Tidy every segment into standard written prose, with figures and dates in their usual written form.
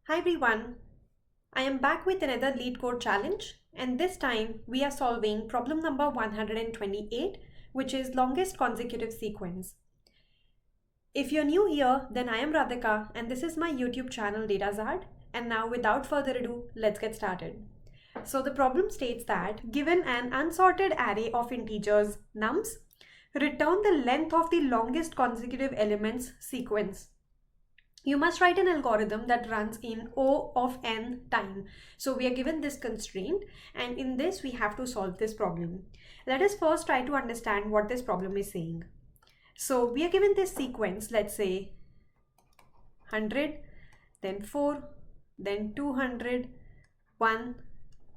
Hi everyone, I am back with another LeetCode challenge, and this time we are solving problem number 128, which is longest consecutive sequence. If you're new here, then I am Radhika and this is my YouTube channel Datazard, and now without further ado, let's get started. So the problem states that given an unsorted array of integers nums, return the length of the longest consecutive elements sequence. You must write an algorithm that runs in O of n time. So we are given this constraint, and in this we have to solve this problem. Let us first try to understand what this problem is saying. So we are given this sequence, let's say 100, then 4, then 200, 1,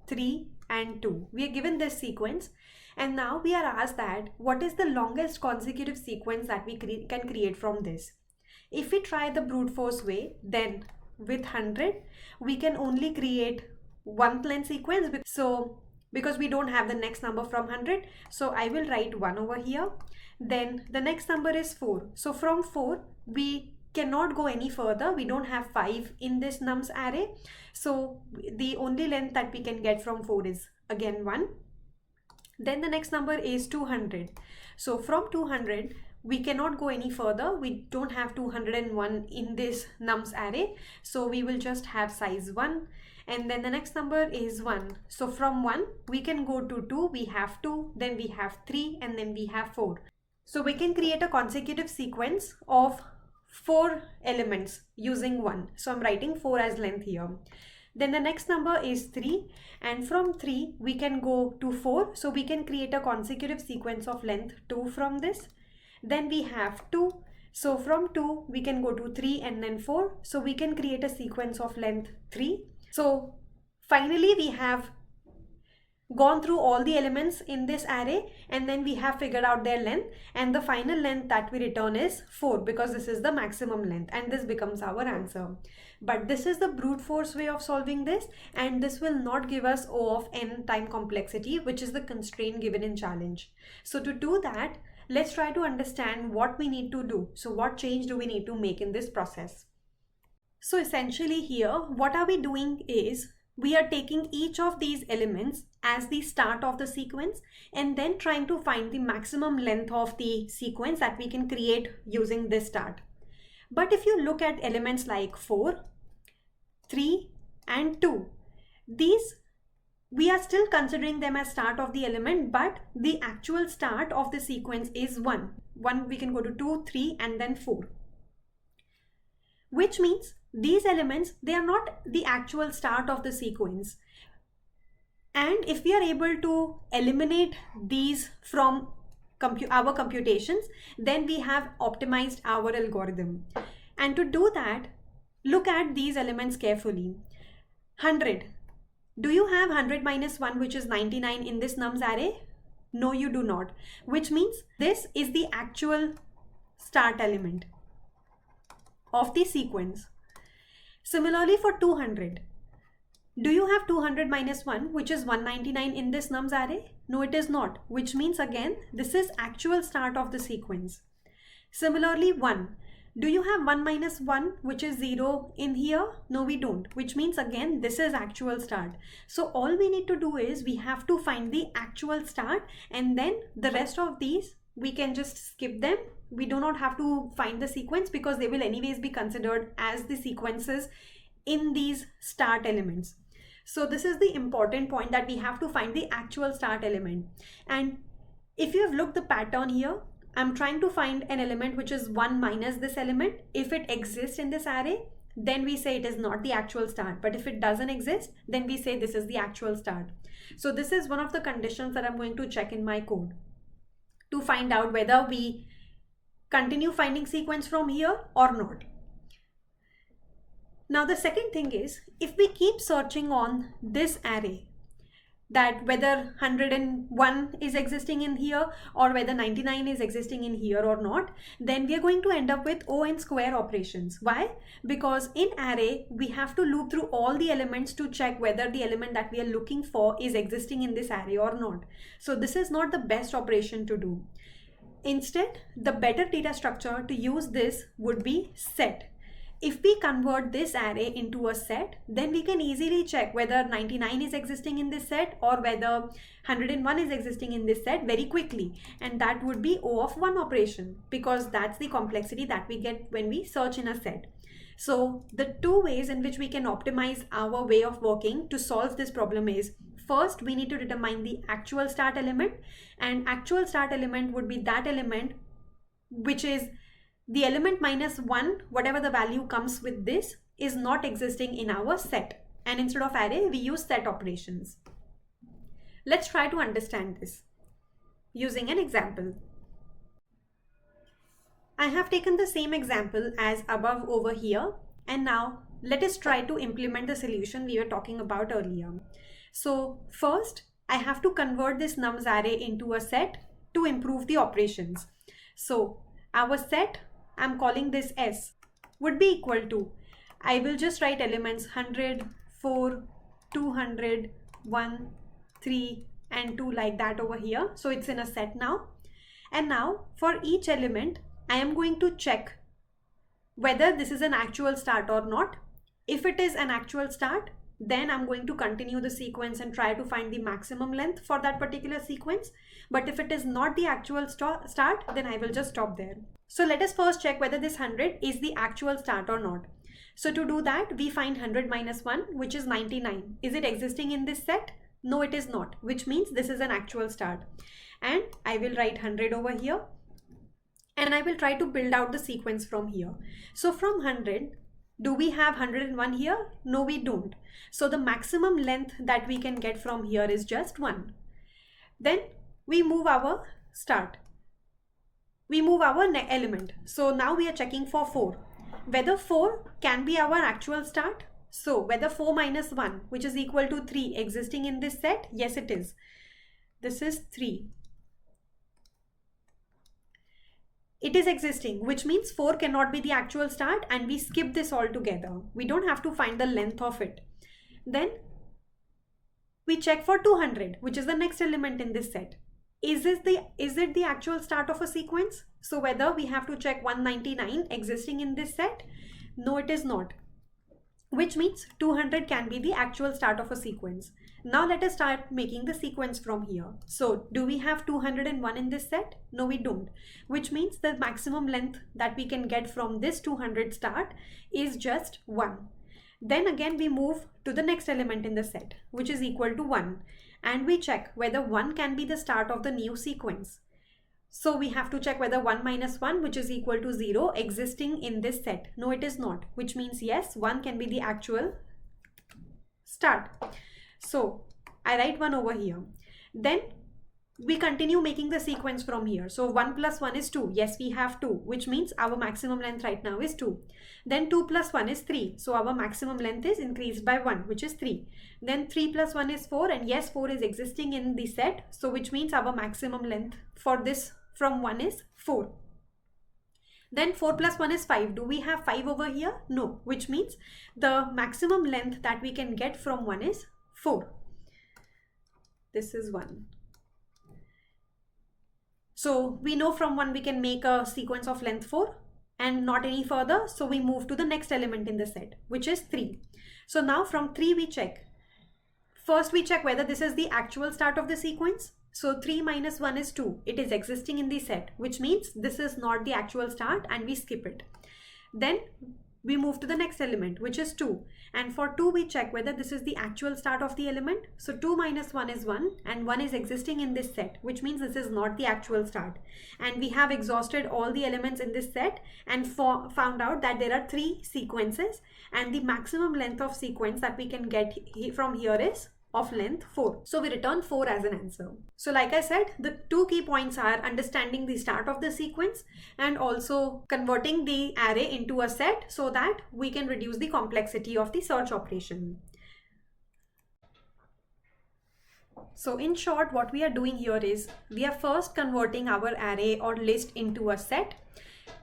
3 and 2. We are given this sequence, and now we are asked that what is the longest consecutive sequence that we can create from this. If we try the brute force way, then with 100, we can only create one length sequence. Because we don't have the next number from 100, so I will write 1 over here. Then the next number is 4. So from 4, we cannot go any further. We don't have 5 in this nums array. So the only length that we can get from 4 is again 1. Then the next number is 200. So from 200, we cannot go any further. We don't have 201 in this nums array. So we will just have size 1. And then the next number is 1. So from 1, we can go to 2. We have 2, then we have 3, and then we have 4. So we can create a consecutive sequence of 4 elements using 1. So I'm writing 4 as length here. Then the next number is 3, and from 3 we can go to 4. So we can create a consecutive sequence of length 2 from this. Then we have 2. So from 2 we can go to 3 and then 4. So we can create a sequence of length 3. So finally we have gone through all the elements in this array, and then we have figured out their length, and the final length that we return is 4 because this is the maximum length, and this becomes our answer. But this is the brute force way of solving this, and this will not give us O of n time complexity, which is the constraint given in challenge. So to do that, let's try to understand what we need to do. So what change do we need to make in this process? So essentially here, what are we doing is we are taking each of these elements as the start of the sequence and then trying to find the maximum length of the sequence that we can create using this start. But if you look at elements like 4, 3 and 2, these we are still considering them as start of the element, but the actual start of the sequence is 1. We can go to 2, 3 and then 4. Which means these elements, they are not the actual start of the sequence. And if we are able to eliminate these from our computations, then we have optimized our algorithm. And to do that, look at these elements carefully. 100. Do you have 100 minus 1, which is 99 in this nums array? No, you do not. Which means this is the actual start element of the sequence. Similarly for 200. Do you have 200 minus 1, which is 199 in this nums array? No, it is not. Which means again, this is actual start of the sequence. Similarly 1. Do you have 1 minus 1, which is 0 in here? No, we don't. Which means again, this is actual start. So all we need to do is we have to find the actual start, and then the rest of these, we can just skip them. We do not have to find the sequence because they will anyways be considered as the sequences in these start elements. So this is the important point, that we have to find the actual start element. And if you have looked the pattern here, I'm trying to find an element which is 1 minus this element. If it exists in this array, then we say it is not the actual start. But if it doesn't exist, then we say this is the actual start. So this is one of the conditions that I'm going to check in my code to find out whether we continue finding sequence from here or not. Now the second thing is, if we keep searching on this array, that whether 101 is existing in here or whether 99 is existing in here or not, then we are going to end up with O n square operations. Why? Because in array, we have to loop through all the elements to check whether the element that we are looking for is existing in this array or not. So this is not the best operation to do. Instead, the better data structure to use this would be set. If we convert this array into a set, then we can easily check whether 99 is existing in this set or whether 101 is existing in this set very quickly. And that would be O of 1 operation, because that's the complexity that we get when we search in a set. So the two ways in which we can optimize our way of working to solve this problem is, first we need to determine the actual start element, and actual start element would be that element which is the element minus 1, whatever the value comes with this, is not existing in our set. And instead of array, we use set operations. Let's try to understand this using an example. I have taken the same example as above over here, and now let us try to implement the solution we were talking about earlier. So first, I have to convert this nums array into a set to improve the operations. So our set, I'm calling this S, would be equal to, I will just write elements 100, 4, 200, 1, 3 and 2 like that over here. So it's in a set now. And now for each element, I am going to check whether this is an actual start or not. If it is an actual start, then I'm going to continue the sequence and try to find the maximum length for that particular sequence. But if it is not the actual start, then I will just stop there. So let us first check whether this 100 is the actual start or not. So to do that, we find 100 minus 1, which is 99. Is it existing in this set? No, it is not, which means this is an actual start. And I will write 100 over here. And I will try to build out the sequence from here. So from 100, do we have 101 here? No, we don't. So the maximum length that we can get from here is just 1. Then we move our start. We move our element. So now we are checking for 4. Whether 4 can be our actual start. So whether 4 minus 1, which is equal to 3, existing in this set? Yes, it is. This is 3. It is existing, which means 4 cannot be the actual start, and we skip this altogether. We don't have to find the length of it. Then we check for 200, which is the next element in this set. Is it the actual start of a sequence? So whether we have to check 199 existing in this set? No, it is not. Which means 200 can be the actual start of a sequence. Now let us start making the sequence from here. So do we have 201 in this set? No, we don't. Which means the maximum length that we can get from this 200 start is just 1. Then again we move to the next element in the set, which is equal to 1. And we check whether 1 can be the start of the new sequence. So we have to check whether 1 minus 1, which is equal to 0, existing in this set. No, it is not, which means yes, 1 can be the actual start. So I write 1 over here. Then we continue making the sequence from here. So 1 plus 1 is 2. Yes, we have 2, which means our maximum length right now is 2. Then 2 plus 1 is 3. So our maximum length is increased by 1, which is 3. Then 3 plus 1 is 4. And yes, 4 is existing in the set. So which means our maximum length for this from 1 is 4. Then 4 plus 1 is 5. Do we have 5 over here? No, which means the maximum length that we can get from 1 is 4. This is 1. So we know from 1 we can make a sequence of length 4 and not any further. So we move to the next element in the set, which is 3. So now from 3 we check. First we check whether this is the actual start of the sequence. So 3 minus 1 is 2. It is existing in the set, which means this is not the actual start and we skip it. Then we move to the next element, which is 2. And for 2 we check whether this is the actual start of the element. So 2 minus 1 is 1 and 1 is existing in this set, which means this is not the actual start. And we have exhausted all the elements in this set and found out that there are 3 sequences, and the maximum length of sequence that we can get from here is of length 4. So we return 4 as an answer. So like I said, the 2 key points are understanding the start of the sequence and also converting the array into a set so that we can reduce the complexity of the search operation. So in short, what we are doing here is we are first converting our array or list into a set.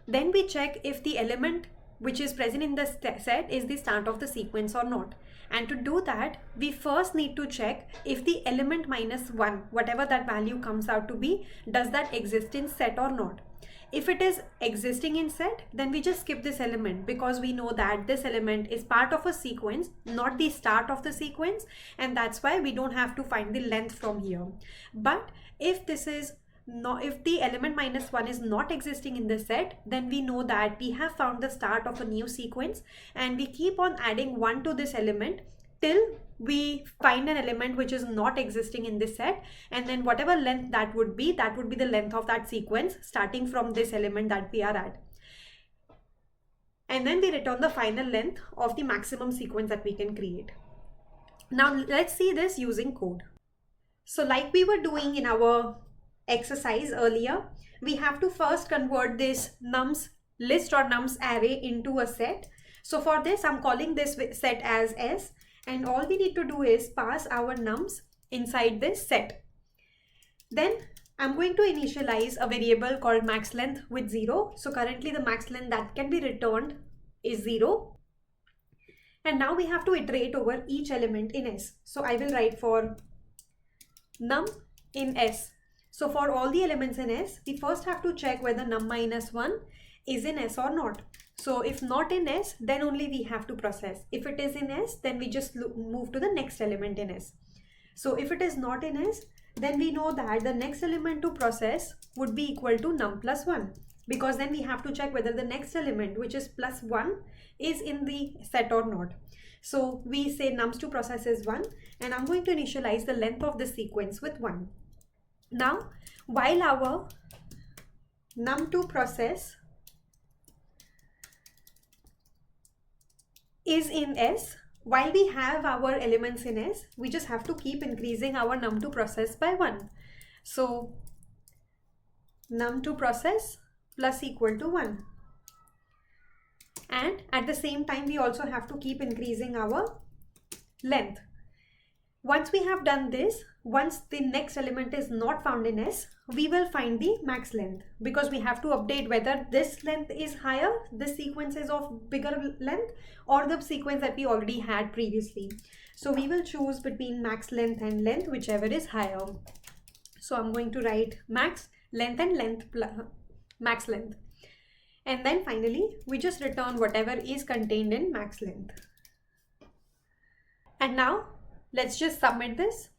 Then we check if the element which is present in the set is the start of the sequence or not. And to do that, we first need to check if the element minus 1, whatever that value comes out to be, does that exist in set or not. If it is existing in set, then we just skip this element because we know that this element is part of a sequence, not the start of the sequence, and that's why we don't have to find the length from here. But if the element -1 is not existing in the set, then we know that we have found the start of a new sequence, and we keep on adding 1 to this element till we find an element which is not existing in this set, and then whatever length that would be the length of that sequence starting from this element that we are at. And then we return the final length of the maximum sequence that we can create. Now let's see this using code. So like we were doing in our exercise earlier, we have to first convert this nums list or nums array into a set. So for this, I'm calling this set as S, and all we need to do is pass our nums inside this set. Then I'm going to initialize a variable called max length with 0. So currently the max length that can be returned is 0. And now we have to iterate over each element in S. So I will write for num in S. So for all the elements in S, we first have to check whether num -1 is in S or not. So if not in S, then only we have to process. If it is in S, then we just move to the next element in S. So if it is not in S, then we know that the next element to process would be equal to num +1, because then we have to check whether the next element, which is +1, is in the set or not. So we say nums to process is 1, and I'm going to initialize the length of the sequence with 1. Now, while our num to process is in S, while we have our elements in S, we just have to keep increasing our num to process by 1. So num to process plus equal to 1. And at the same time, we also have to keep increasing our length. Once we have done this, once the next element is not found in S, we will find the max length, because we have to update whether this length is higher, this sequence is of bigger length, or the sequence that we already had previously. So we will choose between max length and length, whichever is higher. So I'm going to write max length and length plus max length. And then finally, we just return whatever is contained in max length. And now let's just submit this.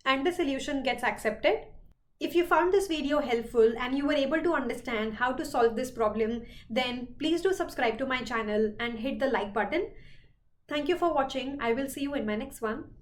And the solution gets accepted. If you found this video helpful and you were able to understand how to solve this problem, then please do subscribe to my channel and hit the like button. Thank you for watching. I will see you in my next one.